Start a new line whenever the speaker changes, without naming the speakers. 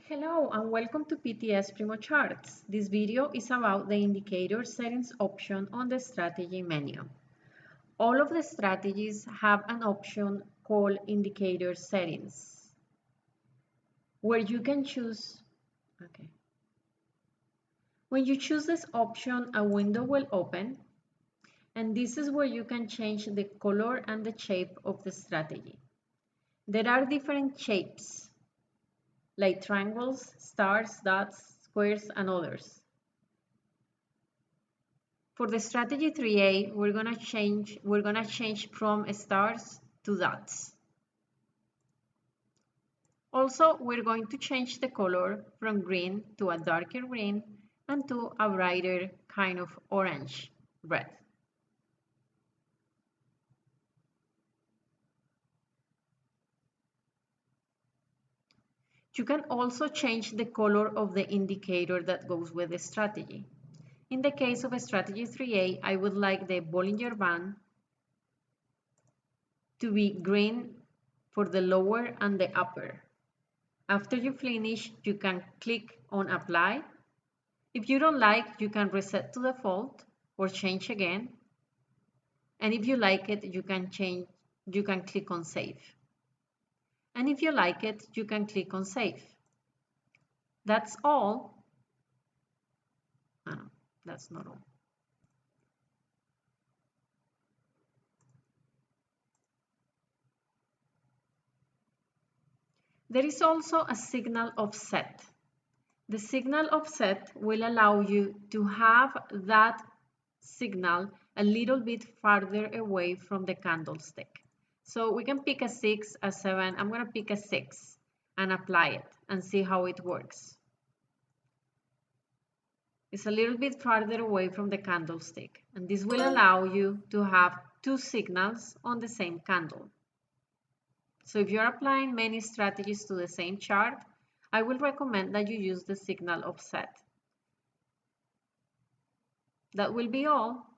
Hello and welcome to PTS Primo Charts. This video is about the indicator settings option on the strategy menu. All of the strategies have an option called indicator settings, where you can choose. When you choose this option, a window will open, and this is where you can change the color and the shape of the strategy. There are different shapes, like triangles, stars, dots, squares, and others. For the strategy 3A, we're gonna change from stars to dots. Also, we're going to change the color from green to a darker green and to a brighter kind of orange red. You can also change the color of the indicator that goes with the strategy. In the case of strategy 3A, I would like the Bollinger Band to be green for the lower and the upper. After you finish, you can click on Apply. If you don't like, you can reset to default or change again. And if you like it, you can click on Save. And if you like it, you can click on Save. That's all. Oh, no, that's not all. There is also a signal offset. The signal offset will allow you to have that signal a little bit farther away from the candlestick. So we can pick a 6, a 7. I'm going to pick a 6 and apply it and see how it works. It's a little bit farther away from the candlestick, and this will allow you to have two signals on the same candle. So if you're applying many strategies to the same chart, I will recommend that you use the signal offset. That will be all.